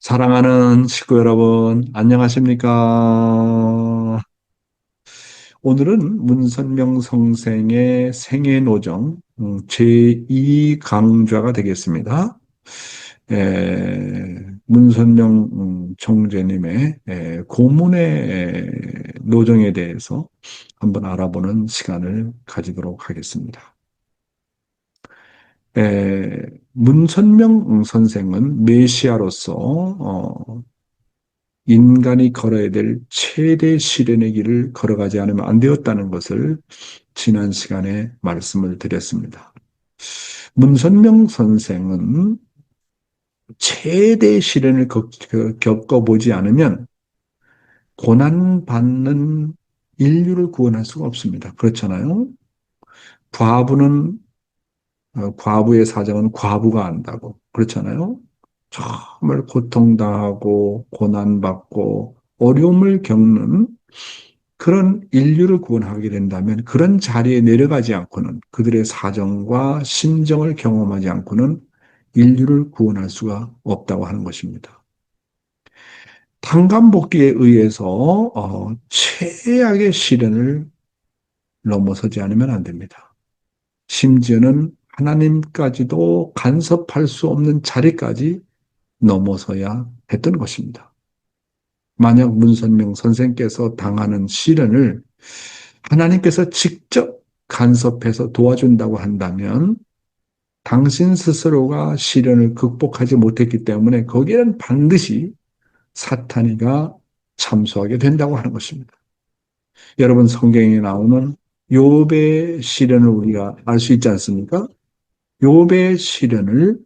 사랑하는 식구 여러분, 안녕하십니까? 오늘은 문선명 선생의 생애노정 제2 강좌가 되겠습니다. 문선명 총재님의 고문의 노정에 대해서 한번 알아보는 시간을 가지도록 하겠습니다. 문선명 선생은 메시아로서 인간이 걸어야 될 최대 시련의 길을 걸어가지 않으면 안 되었다는 것을 지난 시간에 말씀을 드렸습니다. 문선명 선생은 최대 시련을 겪어보지 않으면 고난받는 인류를 구원할 수가 없습니다. 그렇잖아요? 과부는 과부의 사정은 과부가 안다고 그렇잖아요. 정말 고통당하고 고난받고 어려움을 겪는 그런 인류를 구원하게 된다면 그런 자리에 내려가지 않고는 그들의 사정과 심정을 경험하지 않고는 인류를 구원할 수가 없다고 하는 것입니다. 탄감복귀에 의해서 최악의 시련을 넘어서지 않으면 안 됩니다. 심지어는 하나님까지도 간섭할 수 없는 자리까지 넘어서야 했던 것입니다. 만약 문선명 선생께서 당하는 시련을 하나님께서 직접 간섭해서 도와준다고 한다면 당신 스스로가 시련을 극복하지 못했기 때문에 거기에는 반드시 사탄이가 참수하게 된다고 하는 것입니다. 여러분 성경에 나오는 욥의 시련을 우리가 알 수 있지 않습니까? 욥의 시련을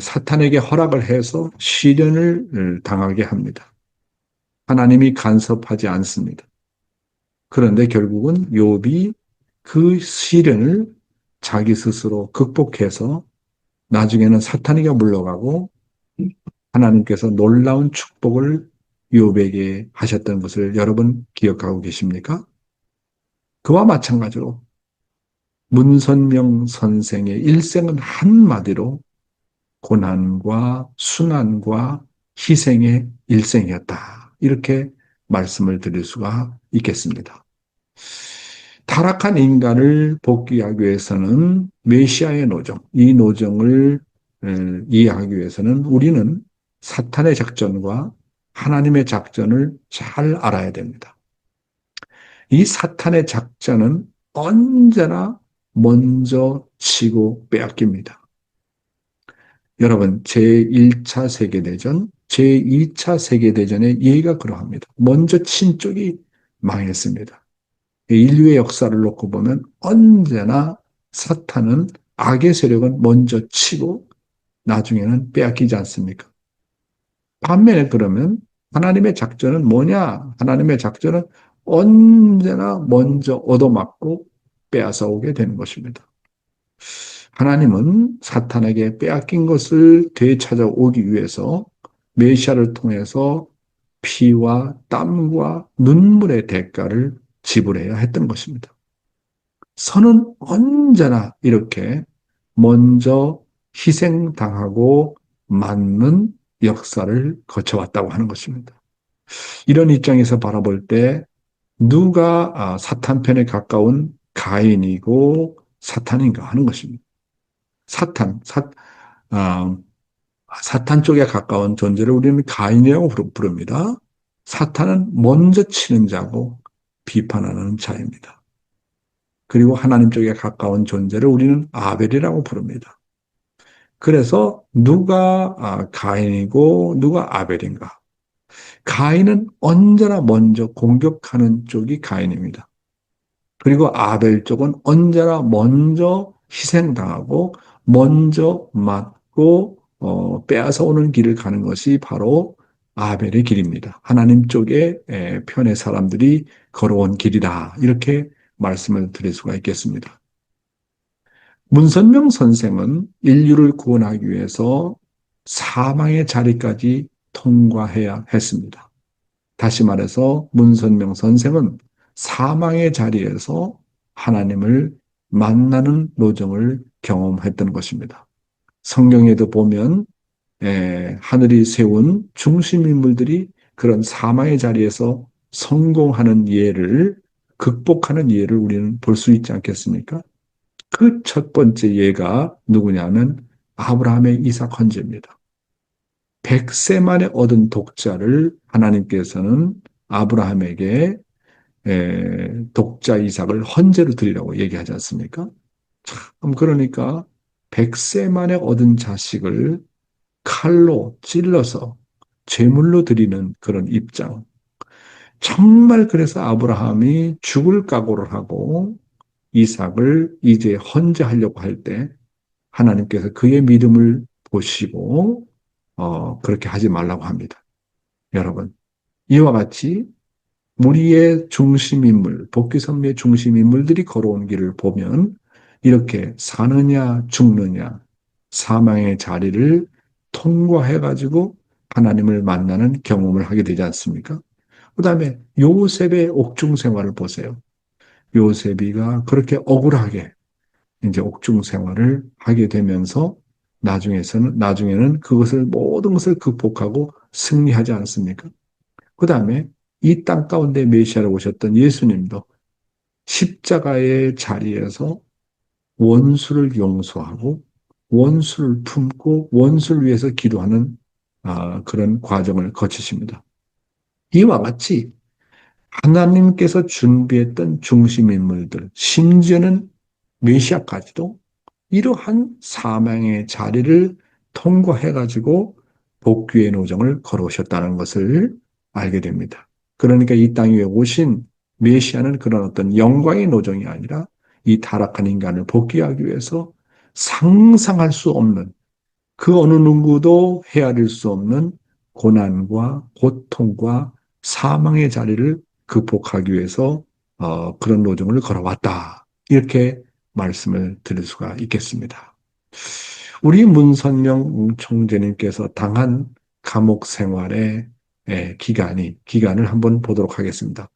사탄에게 허락을 해서 시련을 당하게 합니다. 하나님이 간섭하지 않습니다. 그런데 결국은 욥이 그 시련을 자기 스스로 극복해서 나중에는 사탄이가 물러가고 하나님께서 놀라운 축복을 욥에게 하셨던 것을 여러분 기억하고 계십니까? 그와 마찬가지로 문선명 선생의 일생은 한마디로 고난과 순환과 희생의 일생이었다. 이렇게 말씀을 드릴 수가 있겠습니다. 타락한 인간을 복귀하기 위해서는 메시아의 노정, 이 노정을 이해하기 위해서는 우리는 사탄의 작전과 하나님의 작전을 잘 알아야 됩니다. 이 사탄의 작전은 언제나 먼저 치고 빼앗깁니다. 여러분, 제1차 세계대전, 제2차 세계대전의 예가 그러합니다. 먼저 친 쪽이 망했습니다. 인류의 역사를 놓고 보면 언제나 사탄은 악의 세력은 먼저 치고 나중에는 빼앗기지 않습니까? 반면에 그러면 하나님의 작전은 뭐냐? 하나님의 작전은 언제나 먼저 얻어맞고 빼앗아 오게 되는 것입니다. 하나님은 사탄에게 빼앗긴 것을 되찾아오기 위해서 메시아를 통해서 피와 땀과 눈물의 대가를 지불해야 했던 것입니다. 선은 언제나 이렇게 먼저 희생당하고 맞는 역사를 거쳐왔다고 하는 것입니다. 이런 입장에서 바라볼 때 누가 사탄 편에 가까운 가인이고 사탄인가 하는 것입니다. 사탄, 아, 사탄 쪽에 가까운 존재를 우리는 가인이라고 부릅니다. 사탄은 먼저 치는 자고 비판하는 자입니다. 그리고 하나님 쪽에 가까운 존재를 우리는 아벨이라고 부릅니다. 그래서 누가 가인이고 누가 아벨인가? 가인은 언제나 먼저 공격하는 쪽이 가인입니다. 그리고 아벨 쪽은 언제나 먼저 희생당하고 먼저 맞고 빼앗아 오는 길을 가는 것이 바로 아벨의 길입니다. 하나님 쪽의 편의 사람들이 걸어온 길이다. 이렇게 말씀을 드릴 수가 있겠습니다. 문선명 선생은 인류를 구원하기 위해서 사망의 자리까지 통과해야 했습니다. 다시 말해서 문선명 선생은 사망의 자리에서 하나님을 만나는 노정을 경험했던 것입니다. 성경에도 보면 하늘이 세운 중심 인물들이 그런 사망의 자리에서 성공하는 예를, 극복하는 예를 우리는 볼 수 있지 않겠습니까? 그 첫 번째 예가 누구냐면 아브라함의 이삭 헌재입니다. 100세 만에 얻은 독자를 하나님께서는 아브라함에게 독자 이삭을 헌재로 드리라고 얘기하지 않습니까? 참, 그러니까 100세 만에 얻은 자식을 칼로 찔러서 제물로 드리는 그런 입장. 정말 그래서 아브라함이 죽을 각오를 하고 이삭을 이제 헌재하려고 할 때 하나님께서 그의 믿음을 보시고 그렇게 하지 말라고 합니다. 여러분, 이와 같이 우리의 중심인물, 복귀선미의 중심인물들이 걸어온 길을 보면 이렇게 사느냐 죽느냐 사망의 자리를 통과해가지고 하나님을 만나는 경험을 하게 되지 않습니까? 그 다음에 요셉의 옥중 생활을 보세요. 요셉이가 그렇게 억울하게 이제 옥중 생활을 하게 되면서 나중에는 그것을 모든 것을 극복하고 승리하지 않습니까? 그 다음에 이 땅 가운데 메시아로 오셨던 예수님도 십자가의 자리에서 원수를 용서하고 원수를 품고 원수를 위해서 기도하는 그런 과정을 거치십니다. 이와 같이 하나님께서 준비했던 중심 인물들, 심지어는 메시아까지도 이러한 사망의 자리를 통과해가지고 복귀의 노정을 걸어오셨다는 것을 알게 됩니다. 그러니까 이 땅 위에 오신 메시아는 그런 어떤 영광의 노정이 아니라 이 타락한 인간을 복귀하기 위해서 상상할 수 없는 그 어느 누구도 헤아릴 수 없는 고난과 고통과 사망의 자리를 극복하기 위해서 그런 노정을 걸어왔다. 이렇게 말씀을 드릴 수가 있겠습니다. 우리 문선명 총재님께서 당한 감옥 생활의 기간을 한번 보도록 하겠습니다.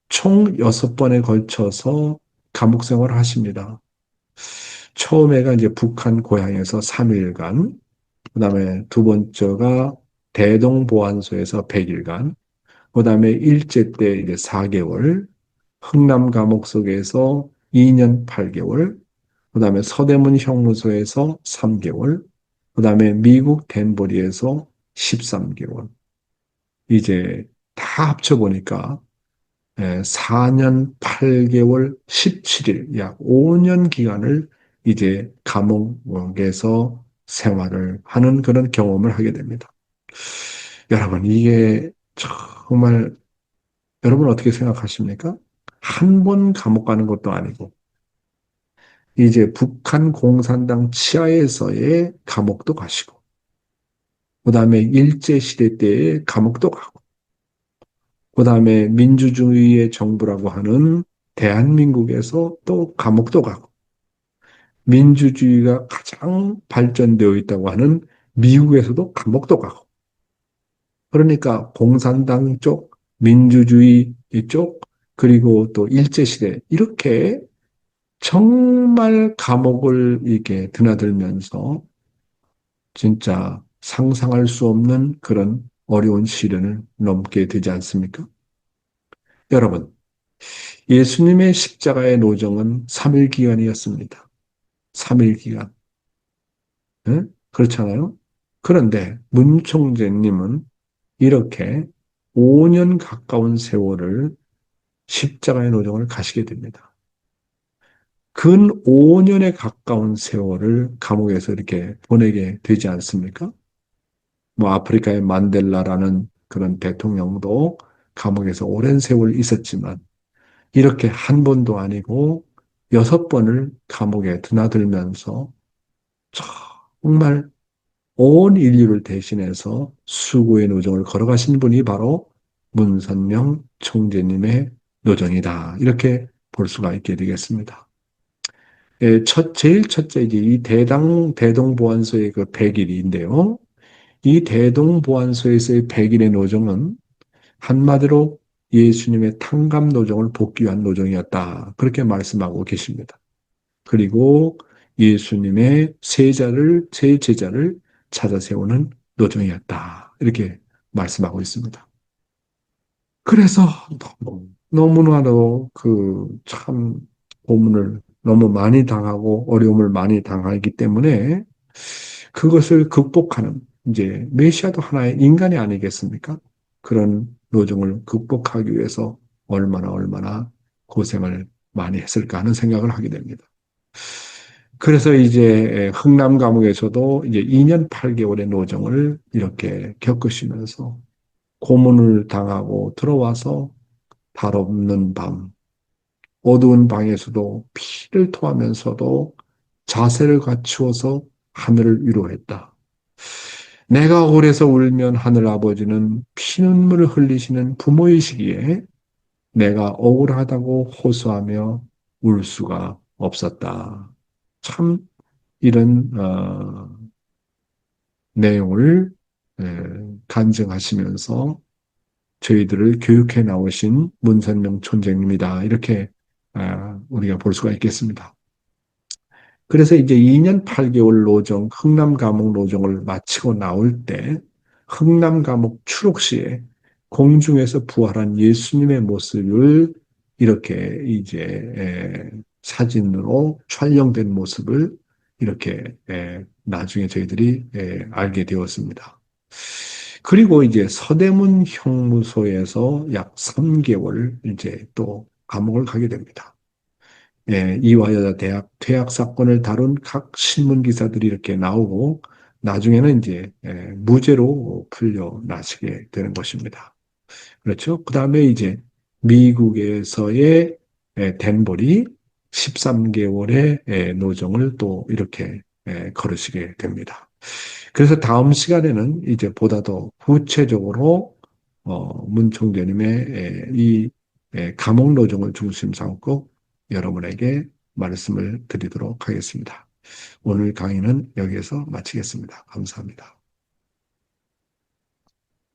총 6번에 걸쳐서 감옥 생활을 하십니다. 처음에가 이제 북한 고향에서 3일간, 그 다음에 두 번째가 대동보안소에서 100일간, 그 다음에 일제 때 이제 4개월, 흥남 감옥석에서 2년 8개월, 그 다음에 서대문 형무소에서 3개월, 그 다음에 미국 덴버리에서 13개월. 이제 다 합쳐보니까 4년 8개월 17일, 약 5년 기간을 이제 감옥에서 생활을 하는 그런 경험을 하게 됩니다. 여러분, 이게 정말, 여러분 어떻게 생각하십니까? 한 번 감옥 가는 것도 아니고, 이제 북한 공산당 치하에서의 감옥도 가시고, 그 다음에 일제시대 때의 감옥도 가고, 그 다음에 민주주의의 정부라고 하는 대한민국에서 또 감옥도 가고, 민주주의가 가장 발전되어 있다고 하는 미국에서도 감옥도 가고, 그러니까 공산당 쪽, 민주주의 이쪽, 그리고 또 일제시대, 이렇게 정말 감옥을 이렇게 드나들면서 진짜 상상할 수 없는 그런 어려운 시련을 넘게 되지 않습니까? 여러분, 예수님의 십자가의 노정은 3일 기간이었습니다. 3일 기간. 네? 그렇잖아요? 그런데 문 총재님은 이렇게 5년 가까운 세월을 십자가의 노정을 가시게 됩니다. 근 5년에 가까운 세월을 감옥에서 이렇게 보내게 되지 않습니까? 뭐 아프리카의 만델라라는 그런 대통령도 감옥에서 오랜 세월 있었지만 이렇게 한 번도 아니고 6번을 감옥에 드나들면서 정말 온 인류를 대신해서 수고의 노정을 걸어가신 분이 바로 문선명 총재님의 노정이다. 이렇게 볼 수가 있게 되겠습니다. 제일 첫째, 이제 이 대동보안소의 그 100일인데요. 이 대동보안소에서의 100일의 노정은 한마디로 예수님의 탕감 노정을 복귀한 노정이었다. 그렇게 말씀하고 계십니다. 그리고 예수님의 세 제자를 찾아 세우는 노정이었다. 이렇게 말씀하고 있습니다. 그래서 너무나도 그 참 고문을 너무 많이 당하고 어려움을 많이 당하기 때문에 그것을 극복하는 이제 메시아도 하나의 인간이 아니겠습니까? 그런 노정을 극복하기 위해서 얼마나 고생을 많이 했을까 하는 생각을 하게 됩니다. 그래서 이제 흥남 감옥에서도 이제 2년 8개월의 노정을 이렇게 겪으시면서 고문을 당하고 들어와서 달 없는 밤, 어두운 방에서도 피를 토하면서도 자세를 갖추어서 하늘을 위로했다. 내가 억울해서 울면 하늘 아버지는 피눈물을 흘리시는 부모이시기에 내가 억울하다고 호소하며 울 수가 없었다. 참 이런 내용을 간증하시면서 저희들을 교육해 나오신 문선명 촌장님이다. 이렇게 우리가 볼 수가 있겠습니다. 그래서 이제 2년 8개월 노정, 흥남 감옥 노정을 마치고 나올 때 흥남 감옥 추록 시에 공중에서 부활한 예수님의 모습을 이렇게 이제 사진으로 촬영된 모습을 이렇게 나중에 저희들이 알게 되었습니다. 그리고 이제 서대문 형무소에서 약 3개월 이제 또 감옥을 가게 됩니다. 이화여자 대학 퇴학 사건을 다룬 각 신문 기사들이 이렇게 나오고 나중에는 이제 무죄로 풀려나시게 되는 것입니다. 그렇죠? 그 다음에 이제 미국에서의 댄버리 13개월의 노정을 또 이렇게 걸으시게 됩니다. 그래서 다음 시간에는 이제 보다 더 구체적으로 문 총재님의 이 감옥 노정을 중심 삼고 여러분에게 말씀을 드리도록 하겠습니다. 오늘 강의는 여기에서 마치겠습니다. 감사합니다.